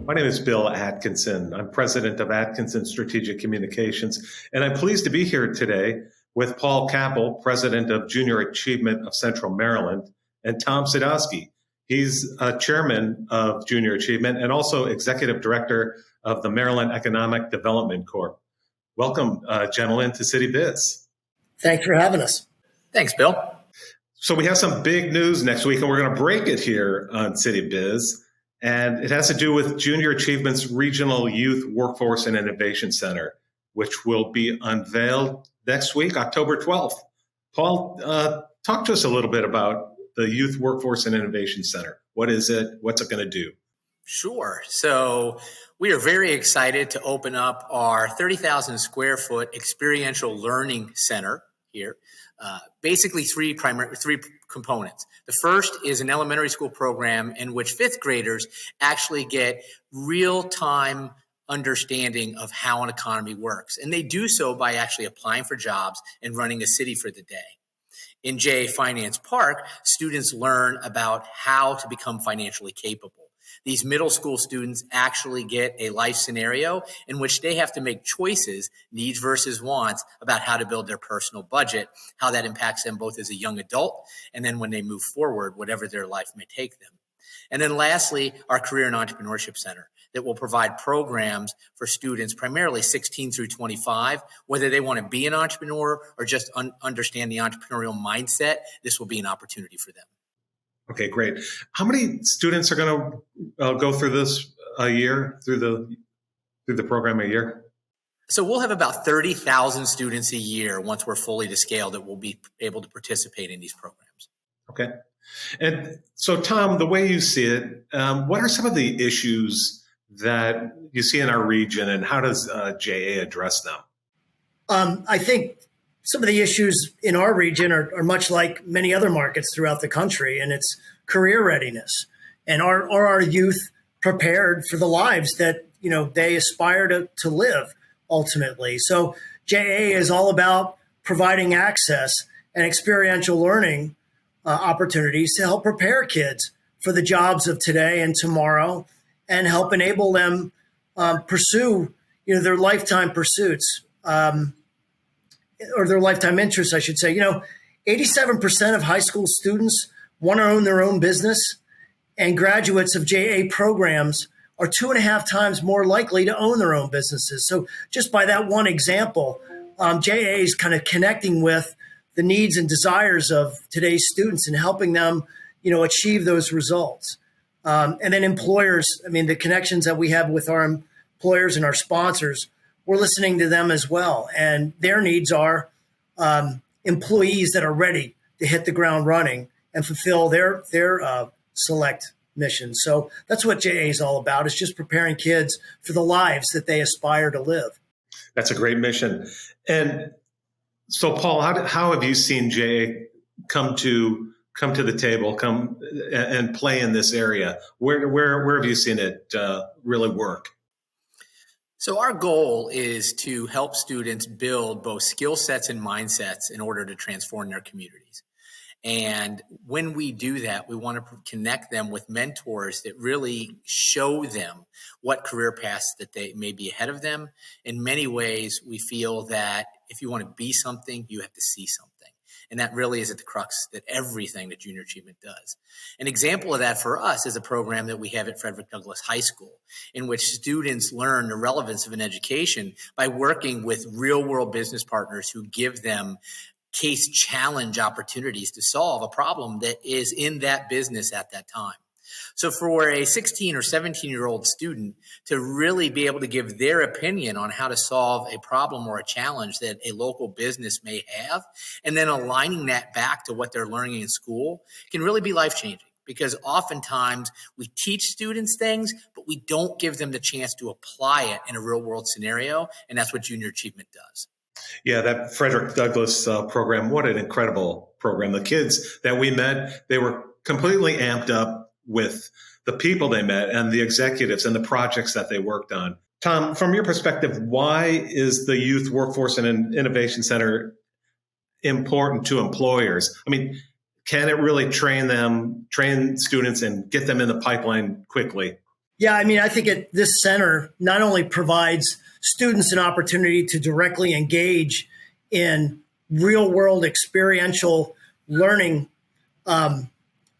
My name is Bill Atkinson. I'm president of Atkinson Strategic Communications, and I'm pleased to be here today with Paul Kappel, president of Junior Achievement of Central Maryland, and Tom Sadowski. He's chairman of Junior Achievement and also executive director of the Maryland Economic Development Corp. Welcome, gentlemen, to Citybiz. Thanks for having us. Thanks, Bill. So we have some big news next week, and we're going to break it here on Citybiz. And it has to do with Junior Achievement's Regional Youth Workforce and Innovation Center, which will be unveiled next week, October 12th. Paul, talk to us a little bit about the Youth Workforce and Innovation Center. What is it? What's it going to do? Sure. So we are very excited to open up our 30,000 square foot experiential learning center here. Basically three components. The first is an elementary school program in which fifth graders actually get real-time understanding of how an economy works. And they do so by actually applying for jobs and running a city for the day. In JA Finance Park, students learn about how to become financially capable. These middle school students actually get a life scenario in which they have to make choices, needs versus wants, about how to build their personal budget, how that impacts them both as a young adult and then when they move forward, whatever their life may take them. And then lastly, our Career and Entrepreneurship Center that will provide programs for students primarily 16 through 25, whether they want to be an entrepreneur or just understand the entrepreneurial mindset. This will be an opportunity for them. Okay, great. How many students are going to go through this a year, through the program a year? So we'll have about 30,000 students a year once we're fully to scale that will be able to participate in these programs. Okay. And so, Tom, the way you see it, what are some of the issues that you see in our region, and how does JA address them? I think some of the issues in our region are much like many other markets throughout the country, and it's career readiness. And are our youth prepared for the lives that they aspire to live ultimately? So JA is all about providing access and experiential learning opportunities to help prepare kids for the jobs of today and tomorrow, and help enable them pursue their lifetime pursuits. Or their lifetime interests, I should say. 87% of high school students want to own their own business, and graduates of JA programs are 2.5 times more likely to own their own businesses. So just by that one example, JA is kind of connecting with the needs and desires of today's students and helping them, achieve those results. And then employers, the connections that we have with our employers and our sponsors, we're listening to them as well. And their needs are employees that are ready to hit the ground running and fulfill their select missions. So that's what JA is all about, is just preparing kids for the lives that they aspire to live. That's a great mission. And so, Paul, how have you seen JA come to the table, come and play in this area? Where have you seen it really work? So our goal is to help students build both skill sets and mindsets in order to transform their communities. And when we do that, we want to connect them with mentors that really show them what career paths that they may be ahead of them. In many ways, we feel that if you want to be something, you have to see something. And that really is at the crux that everything that Junior Achievement does. An example of that for us is a program that we have at Frederick Douglass High School, in which students learn the relevance of an education by working with real-world business partners who give them case challenge opportunities to solve a problem that is in that business at that time. So for a 16 or 17-year-old student to really be able to give their opinion on how to solve a problem or a challenge that a local business may have, and then aligning that back to what they're learning in school, can really be life-changing. Because oftentimes we teach students things, but we don't give them the chance to apply it in a real-world scenario, and that's what Junior Achievement does. Yeah, that Frederick Douglass program, what an incredible program. The kids that we met, they were completely amped up with the people they met and the executives and the projects that they worked on. Tom, from your perspective, why is the Youth Workforce and Innovation Center important to employers? Can it really train students and get them in the pipeline quickly? Yeah, I mean, I think this center not only provides students an opportunity to directly engage in real world experiential learning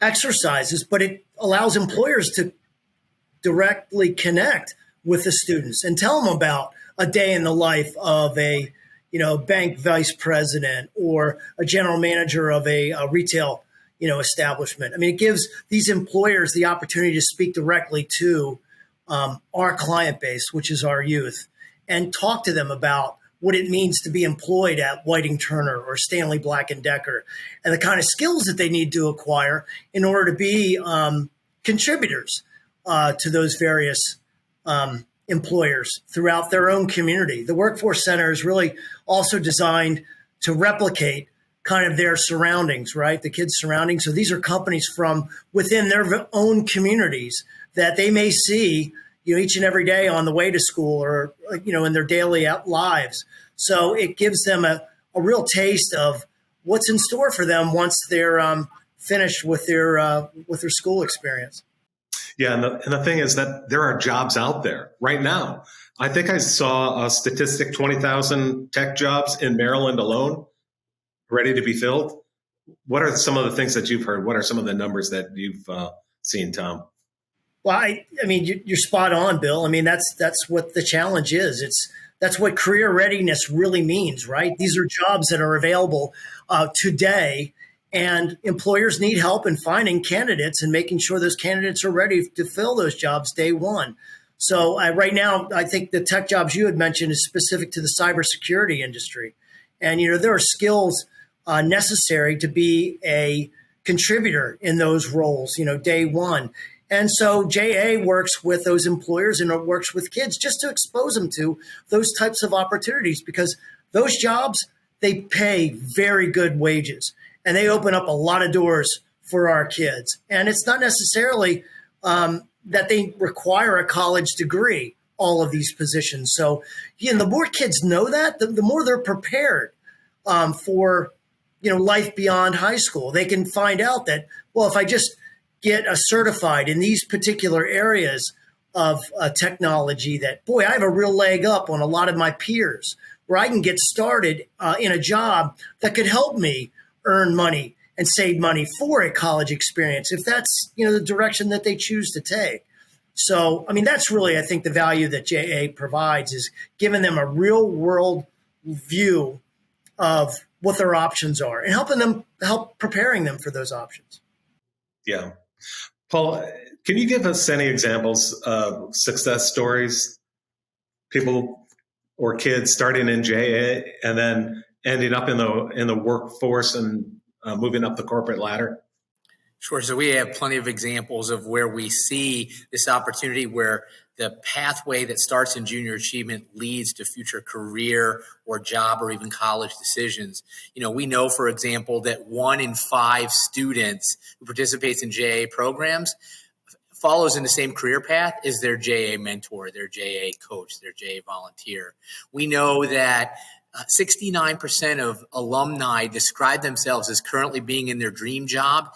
exercises, but it allows employers to directly connect with the students and tell them about a day in the life of a bank vice president or a general manager of a retail establishment. I mean, it gives these employers the opportunity to speak directly to our client base, which is our youth, and talk to them about what it means to be employed at Whiting Turner or Stanley Black and Decker, and the kind of skills that they need to acquire in order to be contributors to those various employers throughout their own community. The Workforce Center is really also designed to replicate kind of their surroundings, right? The kids' surroundings. So these are companies from within their own communities that they may see, each and every day on the way to school or, in their daily lives. So it gives them a real taste of what's in store for them once they're finished with their school experience. Yeah, and the thing is that there are jobs out there right now. I think I saw a statistic, 20,000 tech jobs in Maryland alone ready to be filled. What are some of the things that you've heard? What are some of the numbers that you've seen, Tom? Well, I mean, you're spot on, Bill. I mean, that's what the challenge is. That's what career readiness really means, right? These are jobs that are available today, and employers need help in finding candidates and making sure those candidates are ready to fill those jobs day one. So right now, I think the tech jobs you had mentioned is specific to the cybersecurity industry. And, there are skills necessary to be a contributor in those roles, day one. And so JA works with those employers and it works with kids just to expose them to those types of opportunities, because those jobs, they pay very good wages and they open up a lot of doors for our kids. And it's not necessarily that they require a college degree, all of these positions. So, the more kids know that, the more they're prepared for, life beyond high school. They can find out that, well, if I just get certified in these particular areas of technology, that, boy, I have a real leg up on a lot of my peers, where I can get started in a job that could help me earn money and save money for a college experience, if that's, the direction that they choose to take. So, I mean, that's really, I think, the value that JA provides, is giving them a real world view of what their options are and help preparing them for those options. Yeah. Paul, can you give us any examples of success stories, people or kids starting in JA and then ending up in the workforce and moving up the corporate ladder? Sure. So we have plenty of examples of where we see this opportunity where the pathway that starts in junior achievement leads to future career or job or even college decisions. We know, for example, that 1 in 5 students who participates in JA programs follows in the same career path as their JA mentor, their JA coach, their JA volunteer. We know that 69% of alumni describe themselves as currently being in their dream job.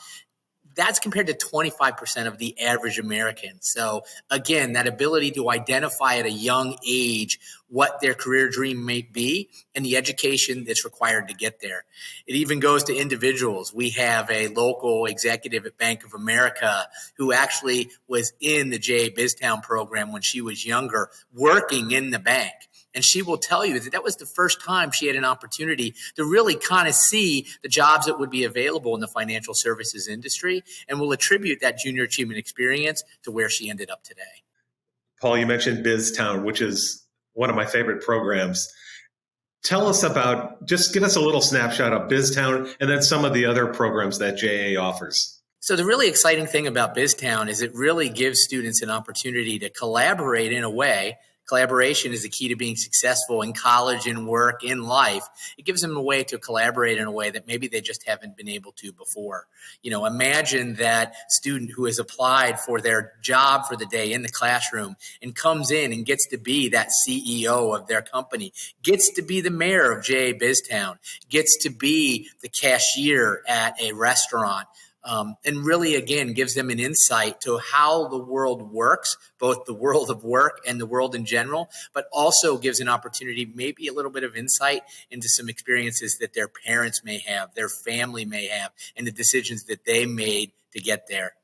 That's compared to 25% of the average American. So again, that ability to identify at a young age what their career dream may be and the education that's required to get there. It even goes to individuals. We have a local executive at Bank of America who actually was in the JA BizTown program when she was younger, working in the bank. And she will tell you that was the first time she had an opportunity to really kind of see the jobs that would be available in the financial services industry, and will attribute that junior achievement experience to where she ended up today. Paul, you mentioned BizTown, which is one of my favorite programs. Tell us just give us a little snapshot of BizTown and then some of the other programs that JA offers. So the really exciting thing about BizTown is it really gives students an opportunity to collaborate in a way. Collaboration is the key to being successful in college, in work, in life. It gives them a way to collaborate in a way that maybe they just haven't been able to before. Imagine that student who has applied for their job for the day in the classroom and comes in and gets to be that CEO of their company, gets to be the mayor of JA BizTown, gets to be the cashier at a restaurant, and really, again, gives them an insight to how the world works, both the world of work and the world in general, but also gives an opportunity, maybe a little bit of insight into some experiences that their parents may have, their family may have, and the decisions that they made to get there.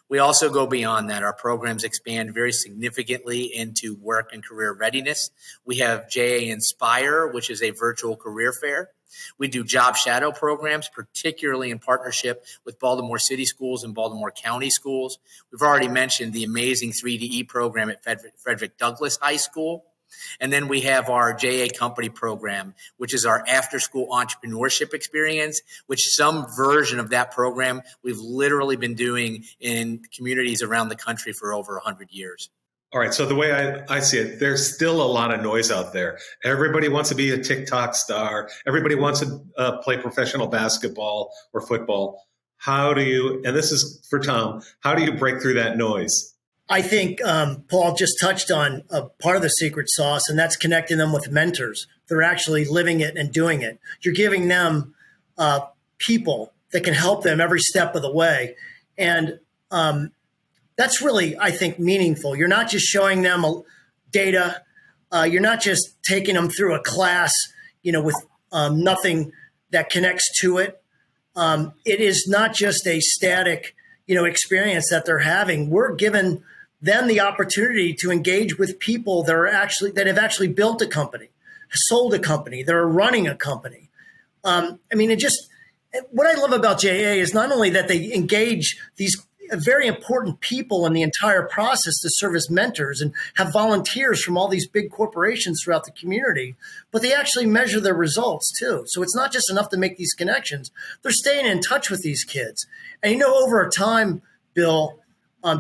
We also go beyond that. Our programs expand very significantly into work and career readiness. We have JA Inspire, which is a virtual career fair. We do job shadow programs, particularly in partnership with Baltimore City Schools and Baltimore County Schools. We've already mentioned the amazing 3DE program at Frederick Douglass High School. And then we have our JA Company program, which is our after-school entrepreneurship experience, which some version of that program we've literally been doing in communities around the country for over 100 years. All right. So the way I see it, there's still a lot of noise out there. Everybody wants to be a TikTok star. Everybody wants to play professional basketball or football. How do you, and this is for Tom, how do you break through that noise? I think Paul just touched on a part of the secret sauce, and that's connecting them with mentors. They're actually living it and doing it. You're giving them people that can help them every step of the way. And that's really, I think, meaningful. You're not just showing them data. You're not just taking them through a class, with nothing that connects to it. It is not just a static, experience that they're having. We're giving them the opportunity to engage with people that have actually built a company, sold a company, that are running a company. What I love about JA is not only that they engage these very important people in the entire process to serve as mentors and have volunteers from all these big corporations throughout the community, but they actually measure their results too. So it's not just enough to make these connections. They're staying in touch with these kids. And over time, Bill,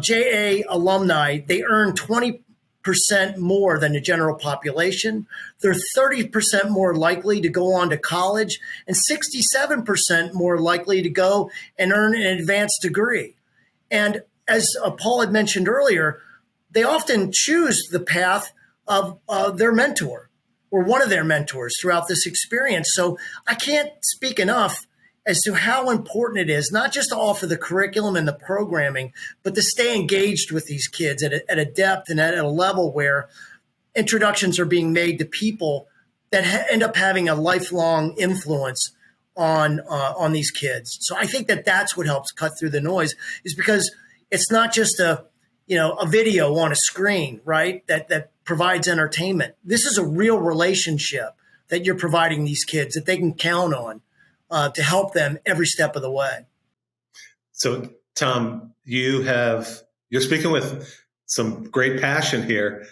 JA alumni, they earn 20% more than the general population. They're 30% more likely to go on to college and 67% more likely to go and earn an advanced degree. And as Paul had mentioned earlier, they often choose the path of their mentor or one of their mentors throughout this experience. So I can't speak enough as to how important it is, not just to offer the curriculum and the programming, but to stay engaged with these kids at a depth and at a level where introductions are being made to people that end up having a lifelong influence on these kids. So I think that's what helps cut through the noise, is because it's not just a video on a screen, right? That provides entertainment. This is a real relationship that you're providing these kids that they can count on to help them every step of the way. So Tom, you're speaking with some great passion here,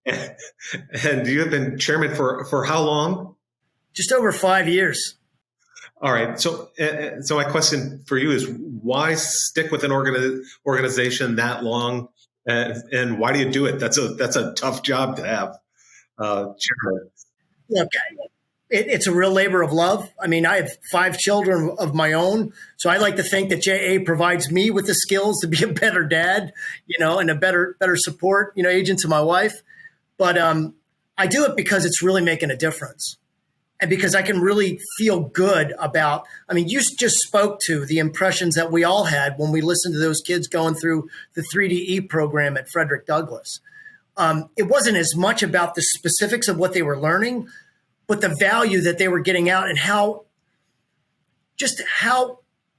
and you have been chairman for how long? Just over 5 years. All right. So my question for you is, why stick with an organization that long, and why do you do it? That's a tough job to have, chairman. Look, it's a real labor of love. I mean, I have 5 children of my own, so I like to think that JA provides me with the skills to be a better dad, and a better support, agent to my wife. But I do it because it's really making a difference. And because I can really feel good about, you just spoke to the impressions that we all had when we listened to those kids going through the 3DE program at Frederick Douglass. It wasn't as much about the specifics of what they were learning, but the value that they were getting out and how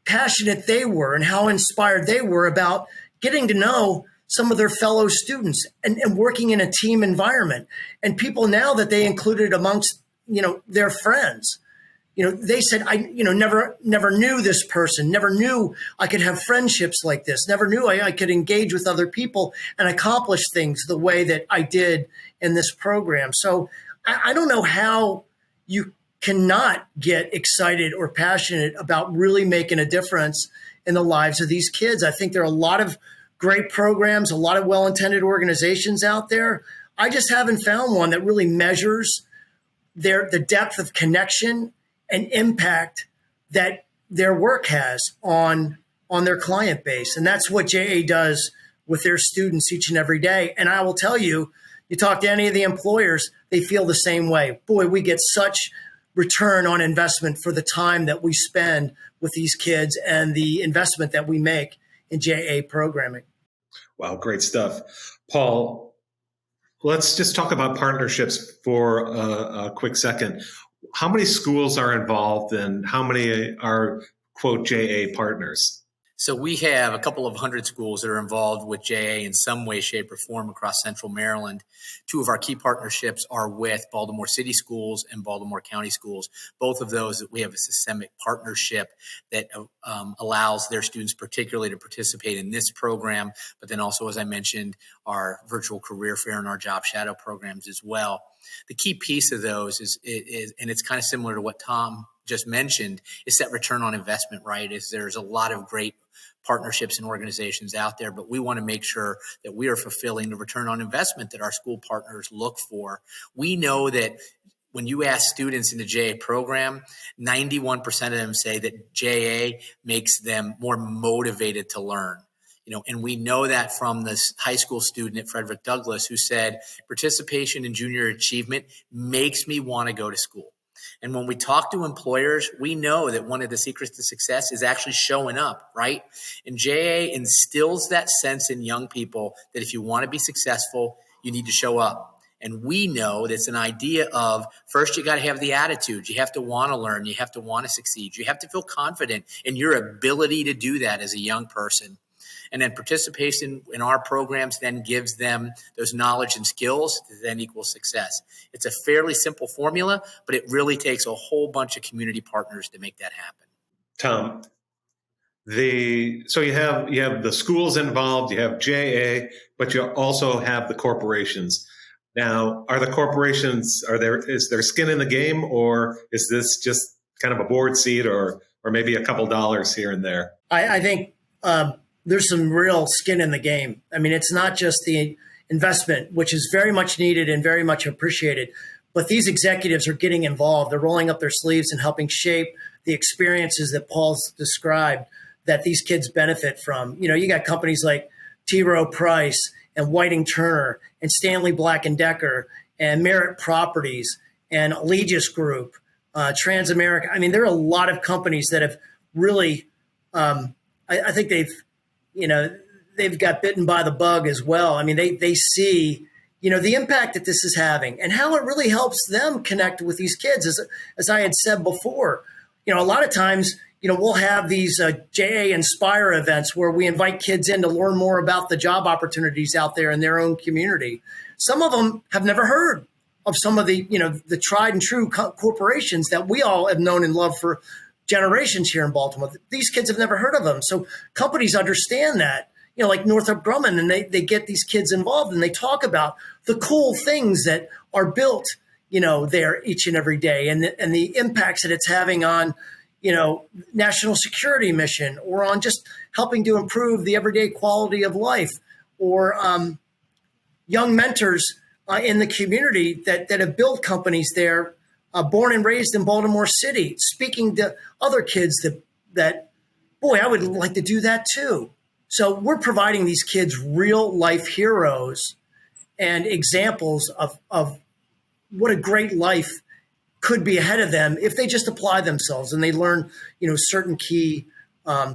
passionate they were and how inspired they were about getting to know some of their fellow students and working in a team environment, and people now that they included amongst their friends. They said, I never knew this person, never knew I could have friendships like this, never knew I could engage with other people and accomplish things the way that I did in this program. So I don't know how you cannot get excited or passionate about really making a difference in the lives of these kids. I think there are a lot of great programs, a lot of well-intended organizations out there. I just haven't found one that really measures the depth of connection and impact that their work has on their client base. And that's what JA does with their students each and every day. And I will tell you, you talk to any of the employers, they feel the same way. Boy, we get such return on investment for the time that we spend with these kids and the investment that we make in JA programming. Wow, great stuff. Paul, let's just talk about partnerships for a quick second. How many schools are involved and how many are, quote, JA partners? So we have a couple of hundred schools that are involved with JA in some way, shape, or form across Central Maryland. Two of our key partnerships are with Baltimore City Schools and Baltimore County Schools. Both of those, we have a systemic partnership that allows their students particularly to participate in this program, but then also, as I mentioned, our virtual career fair and our job shadow programs as well. The key piece of those is and it's kind of similar to what Tom just mentioned, is that return on investment, right? Is there's a lot of great partnerships and organizations out there, but we want to make sure that we are fulfilling the return on investment that our school partners look for. We know that when you ask students in the JA program, 91% of them say that JA makes them more motivated to learn. And we know that from this high school student at Frederick Douglass who said, participation in junior achievement makes me want to go to school. And when we talk to employers, we know that one of the secrets to success is actually showing up, right? And JA instills that sense in young people that if you want to be successful, you need to show up. And we know that it's an idea of first, you got to have the attitude. You have to want to learn. You have to want to succeed. You have to feel confident in your ability to do that as a young person. And then participation in our programs then gives them those knowledge and skills that then equals success. It's a fairly simple formula, but it really takes a whole bunch of community partners to make that happen. Tom, so you have the schools involved, you have JA, but you also have the corporations. Now, are the corporations, is there skin in the game, or is this just kind of a board seat or maybe a couple dollars here and there? I think there's some real skin in the game. I mean, it's not just the investment, which is very much needed and very much appreciated, but these executives are getting involved. They're rolling up their sleeves and helping shape the experiences that Paul's described that these kids benefit from. You got companies like T. Rowe Price and Whiting Turner and Stanley Black & Decker and Merit Properties and Allegis Group, Transamerica. I mean, there are a lot of companies that have really, I think they've got bitten by the bug as well. I mean, they see, the impact that this is having and how it really helps them connect with these kids. As I had said before, a lot of times, we'll have these JA Inspire events where we invite kids in to learn more about the job opportunities out there in their own community. Some of them have never heard of some of the, the tried and true corporations that we all have known and loved for generations here in Baltimore. These kids have never heard of them. So companies understand that, like Northrop Grumman, and they get these kids involved and they talk about the cool things that are built, there each and every day and the impacts that it's having on, national security mission or on just helping to improve the everyday quality of life or young mentors in the community that have built companies there, born and raised in Baltimore City, speaking to other kids that, boy, I would like to do that too. So we're providing these kids real life heroes and examples of what a great life could be ahead of them if they just apply themselves and they learn, certain key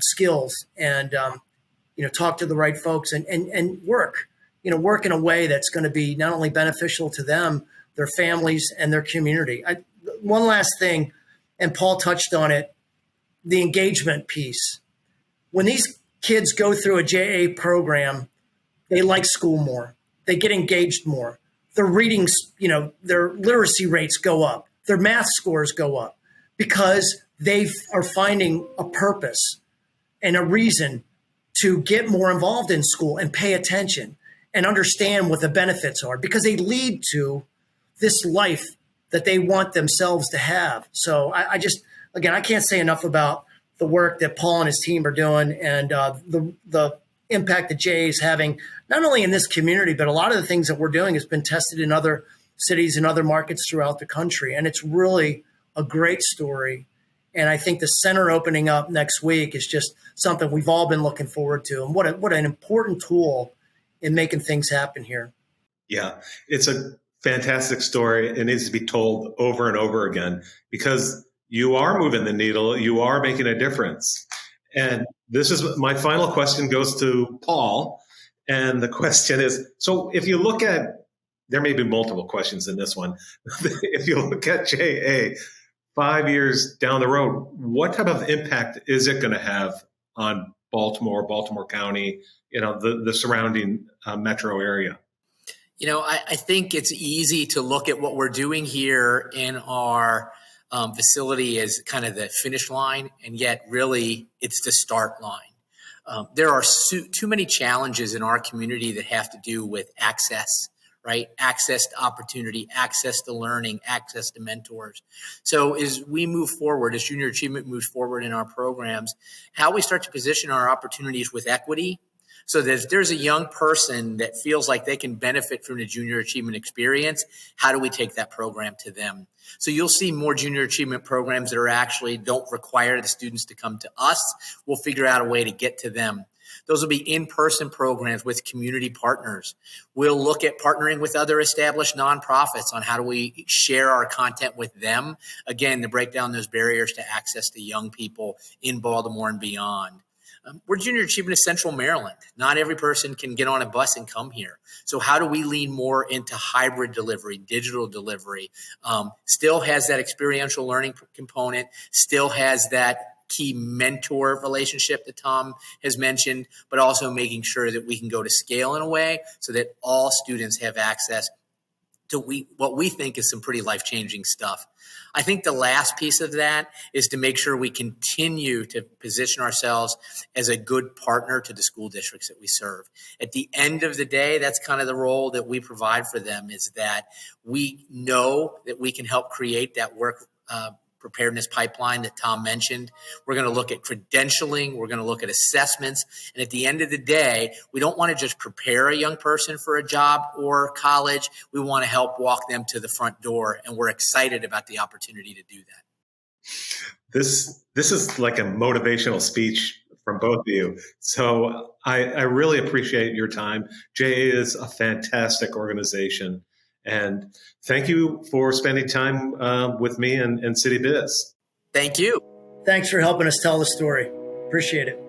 skills and, talk to the right folks and work in a way that's going to be not only beneficial to them, their families and their community. One last thing, and Paul touched on it, the engagement piece. When these kids go through a JA program, they like school more. They get engaged more. Their readings, their literacy rates go up. Their math scores go up because they are finding a purpose and a reason to get more involved in school and pay attention and understand what the benefits are because they lead to this life that they want themselves to have. So I can't say enough about the work that Paul and his team are doing and the impact that Jay is having, not only in this community, but a lot of the things that we're doing has been tested in other cities and other markets throughout the country. And it's really a great story. And I think the center opening up next week is just something we've all been looking forward to. And what an important tool in making things happen here. Yeah, it's a fantastic story. It needs to be told over and over again because you are moving the needle. You are making a difference. And this is my final question goes to Paul. And the question is, so if you look at, there may be multiple questions in this one. If you look at JA 5 years down the road, what type of impact is it going to have on Baltimore County, the surrounding metro area? I think it's easy to look at what we're doing here in our facility as kind of the finish line, and yet really it's the start line. There are too many challenges in our community that have to do with access, right? Access to opportunity, access to learning, access to mentors. So as we move forward, as Junior Achievement moves forward in our programs, how we start to position our opportunities with equity, so that if there's a young person that feels like they can benefit from the Junior Achievement experience, how do we take that program to them? So you'll see more Junior Achievement programs that are actually don't require the students to come to us. We'll figure out a way to get to them. Those will be in-person programs with community partners. We'll look at partnering with other established nonprofits on how do we share our content with them, again, to break down those barriers to access to young people in Baltimore and beyond. We're Junior Achievement of Central Maryland. Not every person can get on a bus and come here. So how do we lean more into hybrid delivery, digital delivery? Still has that experiential learning component, still has that key mentor relationship that Tom has mentioned, but also making sure that we can go to scale in a way so that all students have access to what we think is some pretty life-changing stuff. I think the last piece of that is to make sure we continue to position ourselves as a good partner to the school districts that we serve. At the end of the day, that's kind of the role that we provide for them, is that we know that we can help create that work preparedness pipeline that Tom mentioned. We're going to look at credentialing. We're going to look at assessments. And at the end of the day, we don't want to just prepare a young person for a job or college. We want to help walk them to the front door. And we're excited about the opportunity to do that. This is like a motivational speech from both of you. So I really appreciate your time. JA is a fantastic organization. And thank you for spending time with me and Citybiz. Thank you. Thanks for helping us tell the story. Appreciate it.